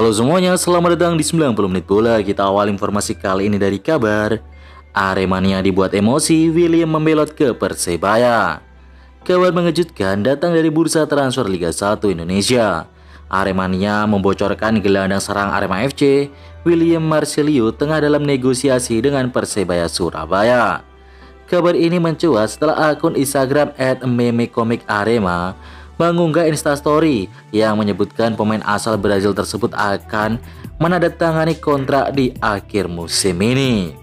Halo semuanya, selamat datang di 90 menit bola. Kita awal informasi kali ini dari kabar Aremania dibuat emosi, William membelot ke Persebaya. Kabar mengejutkan datang dari bursa transfer Liga 1 Indonesia. Aremania membocorkan gelandang serang Arema FC, William Marcelio tengah dalam negosiasi dengan Persebaya Surabaya. Kabar ini mencuat setelah akun Instagram @memecomicarema mengunggah instastory yang menyebutkan pemain asal Brazil tersebut akan menandatangani kontrak di akhir musim ini.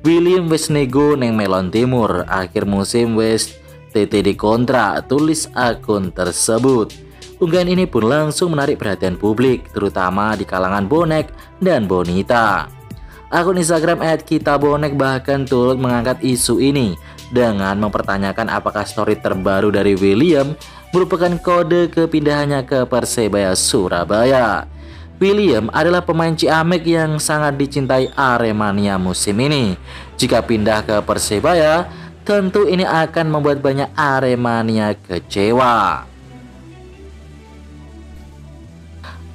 William wes nego neng Melon Timur, akhir musim wes TTD kontrak, tulis akun tersebut. Unggahan ini pun langsung menarik perhatian publik, terutama di kalangan bonek dan bonita. Akun Instagram @kitabonek bahkan turut mengangkat isu ini dengan mempertanyakan apakah story terbaru dari William merupakan kode kepindahannya ke Persebaya Surabaya. William adalah pemain Ciamek yang sangat dicintai Aremania musim ini. Jika pindah ke Persebaya, tentu ini akan membuat banyak Aremania kecewa.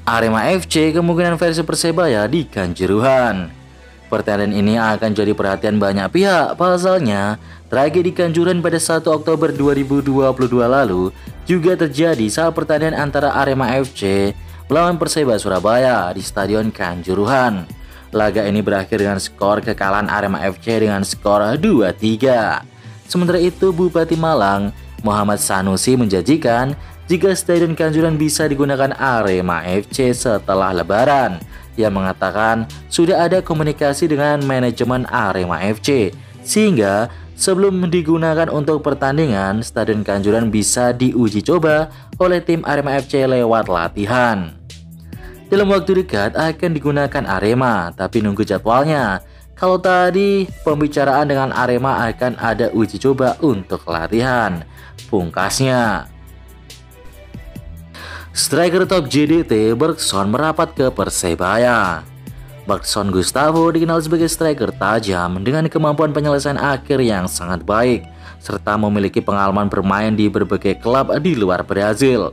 Arema FC kemungkinan versi Persebaya di Kanjuruhan. Pertandingan ini akan jadi perhatian banyak pihak. Pasalnya, tragedi Kanjuruhan pada 1 Oktober 2022 lalu juga terjadi saat pertandingan antara Arema FC melawan Persebaya Surabaya di Stadion Kanjuruhan. Laga ini berakhir dengan skor kekalahan Arema FC dengan skor 2-3. Sementara itu, Bupati Malang Muhammad Sanusi menjanjikan jika Stadion Kanjuruhan bisa digunakan Arema FC setelah Lebaran. Ia mengatakan sudah ada komunikasi dengan manajemen Arema FC sehingga sebelum digunakan untuk pertandingan, Stadion Kanjuruhan bisa diuji coba oleh tim Arema FC lewat latihan. Dalam waktu dekat akan digunakan Arema, tapi nunggu jadwalnya. Kalau tadi pembicaraan dengan Arema akan ada uji coba untuk latihan, pungkasnya. Striker top JDT Bergson merapat ke Persebaya. Bergson Gustavo dikenal sebagai striker tajam dengan kemampuan penyelesaian akhir yang sangat baik serta memiliki pengalaman bermain di berbagai klub di luar Brazil.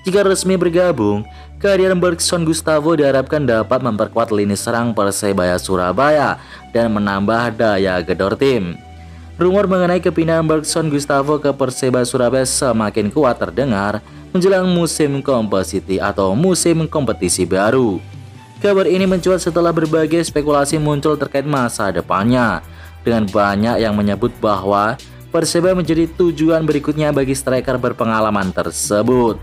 Jika resmi bergabung, kehadiran Bergson Gustavo diharapkan dapat memperkuat lini serang Persebaya Surabaya dan menambah daya gedor tim. Rumor mengenai kepindahan Bergson Gustavo ke Persebaya Surabaya semakin kuat terdengar menjelang musim kompetisi baru. Kabar ini mencuat setelah berbagai spekulasi muncul terkait masa depannya, dengan banyak yang menyebut bahwa Persebaya menjadi tujuan berikutnya bagi striker berpengalaman tersebut.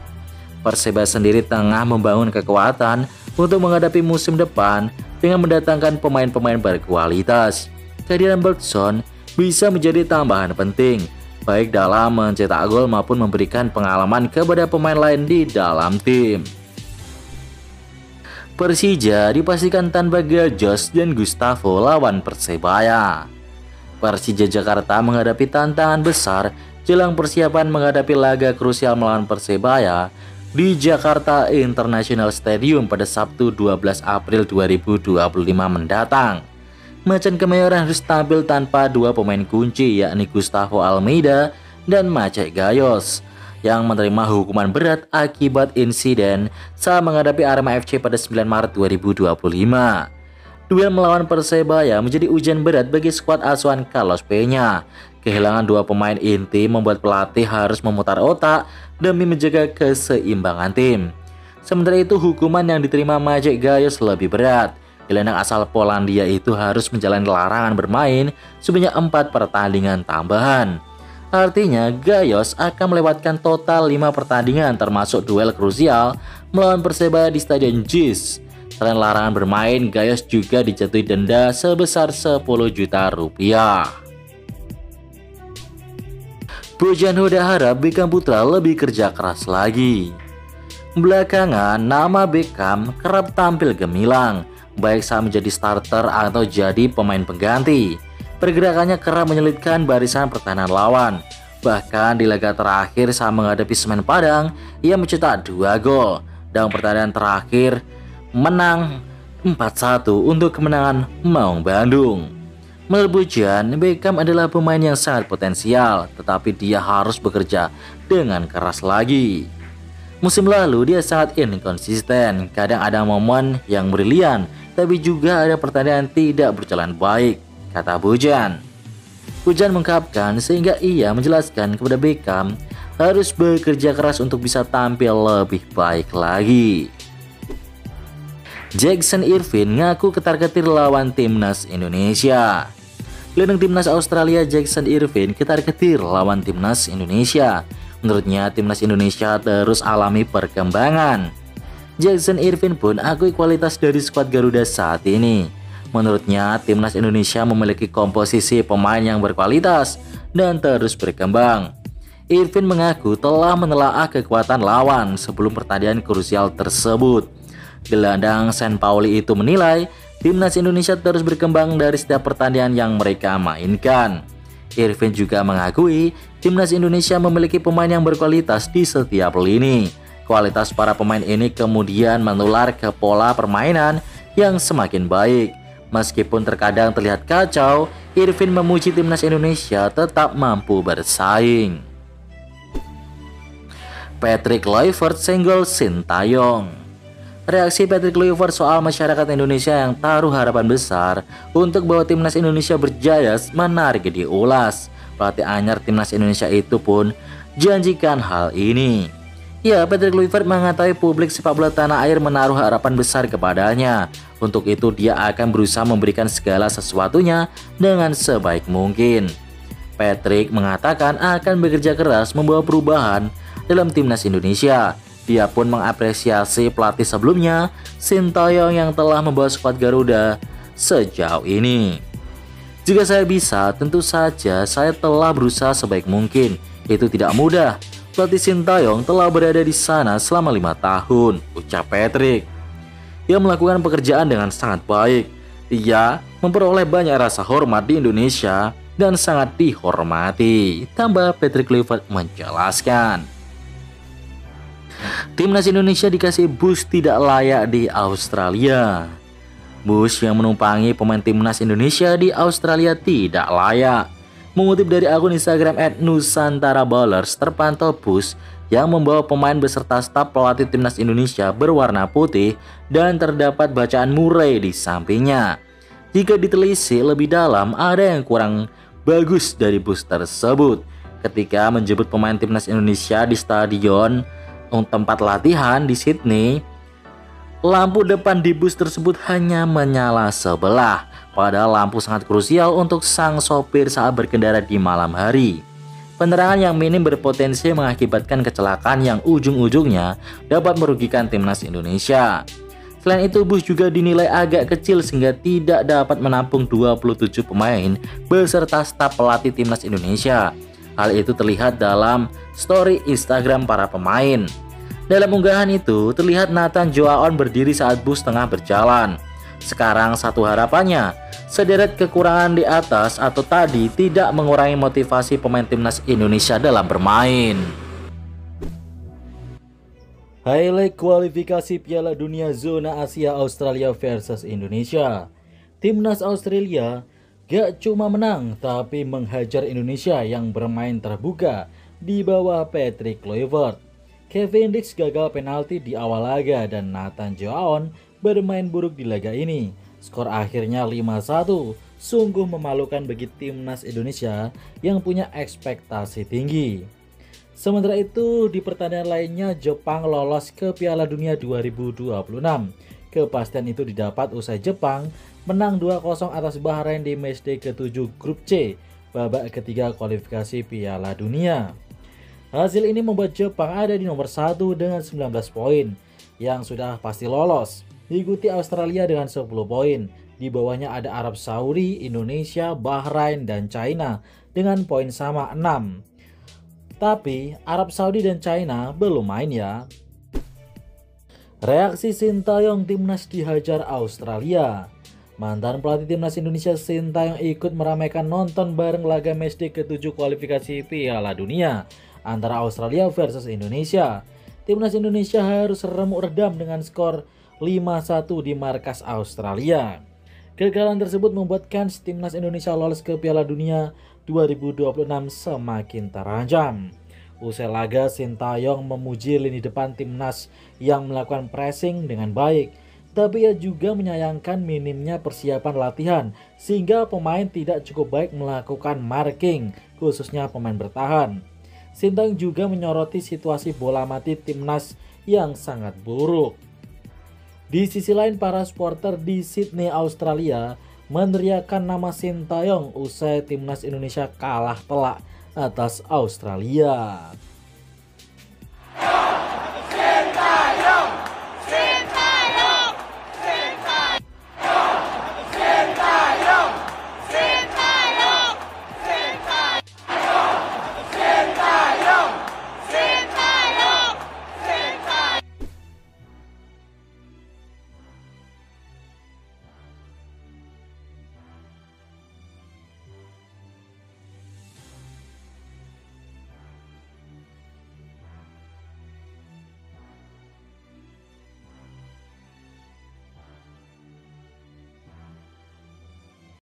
Persebaya sendiri tengah membangun kekuatan untuk menghadapi musim depan dengan mendatangkan pemain-pemain berkualitas. Kehadiran Bergson bisa menjadi tambahan penting baik dalam mencetak gol maupun memberikan pengalaman kepada pemain lain di dalam tim. Persija dipastikan tanpa Gajos dan Gustavo lawan Persebaya. Persija Jakarta menghadapi tantangan besar jelang persiapan menghadapi laga krusial melawan Persebaya di Jakarta International Stadium pada Sabtu 12 April 2025 mendatang. Macan Kemayoran harus tampil tanpa dua pemain kunci yakni Gustavo Almeida dan Maciej Gajos yang menerima hukuman berat akibat insiden saat menghadapi Arema FC pada 9 Maret 2025. Duel melawan Persebaya menjadi ujian berat bagi skuad asuhan Carlos Peña. Kehilangan dua pemain inti membuat pelatih harus memutar otak demi menjaga keseimbangan tim. Sementara itu, hukuman yang diterima Maciej Gajos lebih berat. Gelandang asal Polandia itu harus menjalani larangan bermain sebanyak 4 pertandingan tambahan. Artinya Gajos akan melewatkan total 5 pertandingan termasuk duel krusial melawan Persebaya di Stadion JIS. Selain larangan bermain, Gajos juga dijatuhi denda sebesar 10 juta rupiah. Bojan Hoda harap Beckham Putra lebih kerja keras lagi. Belakangan nama Beckham kerap tampil gemilang, baik saat menjadi starter atau jadi pemain pengganti. Pergerakannya kerap menyulitkan barisan pertahanan lawan. Bahkan di laga terakhir saat menghadapi Semen Padang, ia mencetak 2 gol. Dan pertandingan terakhir menang 4-1 untuk kemenangan Maung Bandung. Menurut Bojan, Beckham adalah pemain yang sangat potensial, tetapi dia harus bekerja dengan keras lagi. Musim lalu dia sangat inkonsisten, kadang ada momen yang brilian, tapi juga ada pertandingan tidak berjalan baik, kata Bojan. Bojan mengungkapkan sehingga ia menjelaskan kepada Beckham harus bekerja keras untuk bisa tampil lebih baik lagi. Jackson Irvine ngaku ketar-ketir lawan timnas Indonesia. Gelandang timnas Australia Jackson Irvine ketar-ketir lawan timnas Indonesia. Menurutnya timnas Indonesia terus alami perkembangan. Jackson Irvine pun akui kualitas dari skuad Garuda saat ini. Menurutnya timnas Indonesia memiliki komposisi pemain yang berkualitas dan terus berkembang. Irvine mengaku telah menelaah kekuatan lawan sebelum pertandingan krusial tersebut. Gelandang Saint Pauli itu menilai timnas Indonesia terus berkembang dari setiap pertandingan yang mereka mainkan. Irvine juga mengakui timnas Indonesia memiliki pemain yang berkualitas di setiap lini. Kualitas para pemain ini kemudian menular ke pola permainan yang semakin baik. Meskipun terkadang terlihat kacau, Irvine memuji timnas Indonesia tetap mampu bersaing. Patrick Kluivert senggol Sintayong. Reaksi Patrick Kluivert soal masyarakat Indonesia yang taruh harapan besar untuk bahwa timnas Indonesia berjaya menarik diulas. Pelatih anyar timnas Indonesia itu pun janjikan hal ini. Ya, Patrick Kluivert mengatakan publik sepak bola tanah air menaruh harapan besar kepadanya. Untuk itu dia akan berusaha memberikan segala sesuatunya dengan sebaik mungkin. Patrick mengatakan akan bekerja keras membawa perubahan dalam timnas Indonesia. Dia pun mengapresiasi pelatih sebelumnya, Sintayong, yang telah membawa skuad Garuda sejauh ini. Jika saya bisa, tentu saja saya telah berusaha sebaik mungkin. Itu tidak mudah. Pelatih Sintayong telah berada di sana selama 5 tahun, ucap Patrick. Ia melakukan pekerjaan dengan sangat baik. Ia memperoleh banyak rasa hormat di Indonesia dan sangat dihormati, tambah Patrick Kluivert menjelaskan. Timnas Indonesia dikasih bus tidak layak di Australia. Bus yang menumpangi pemain timnas Indonesia di Australia tidak layak. Mengutip dari akun Instagram @nusantara_ballers, terpantau bus yang membawa pemain beserta staf pelatih timnas Indonesia berwarna putih dan terdapat bacaan Murray di sampingnya. Jika ditelisik lebih dalam, ada yang kurang bagus dari bus tersebut. Ketika menjemput pemain timnas Indonesia di stadion tempat latihan di Sydney, lampu depan di bus tersebut hanya menyala sebelah. Padahal lampu sangat krusial untuk sang sopir saat berkendara di malam hari. Penerangan yang minim berpotensi mengakibatkan kecelakaan yang ujung-ujungnya dapat merugikan timnas Indonesia. Selain itu, bus juga dinilai agak kecil sehingga tidak dapat menampung 27 pemain beserta staf pelatih timnas Indonesia. Hal itu terlihat dalam story Instagram para pemain. Dalam unggahan itu, terlihat Nathan Joaon berdiri saat bus tengah berjalan. Sekarang satu harapannya, sederet kekurangan di atas atau tadi tidak mengurangi motivasi pemain timnas Indonesia dalam bermain. Highlight kualifikasi Piala Dunia Zona Asia Australia versus Indonesia. Timnas Australia gak cuma menang, tapi menghajar Indonesia yang bermain terbuka di bawah Patrick Kluivert. Kevin Dix gagal penalti di awal laga dan Nathan Joaon bermain buruk di laga ini. Skor akhirnya 5-1, sungguh memalukan bagi timnas Indonesia yang punya ekspektasi tinggi. Sementara itu, di pertandingan lainnya Jepang lolos ke Piala Dunia 2026. Kepastian itu didapat usai Jepang menang 2-0 atas Bahrain di matchday ke-7 grup C, babak ketiga kualifikasi Piala Dunia. Hasil ini membuat Jepang ada di nomor 1 dengan 19 poin yang sudah pasti lolos. Diikuti Australia dengan 10 poin. Di bawahnya ada Arab Saudi, Indonesia, Bahrain, dan China dengan poin sama 6. Tapi Arab Saudi dan China belum main ya. Reaksi Sintayong timnas dihajar Australia. Mantan pelatih timnas Indonesia Sintayong ikut meramaikan nonton bareng laga matchday ke-7 kualifikasi Piala Dunia antara Australia versus Indonesia. Timnas Indonesia harus remuk redam dengan skor 5-1 di markas Australia. Kegagalan tersebut membuat kans timnas Indonesia lolos ke Piala Dunia 2026 semakin terancam. Usai laga, Sintayong memuji lini depan timnas yang melakukan pressing dengan baik, tapi ia juga menyayangkan minimnya persiapan latihan sehingga pemain tidak cukup baik melakukan marking, khususnya pemain bertahan. Sintayong juga menyoroti situasi bola mati timnas yang sangat buruk. Di sisi lain, para supporter di Sydney, Australia meneriakkan nama Sintayong usai timnas Indonesia kalah telak atas Australia.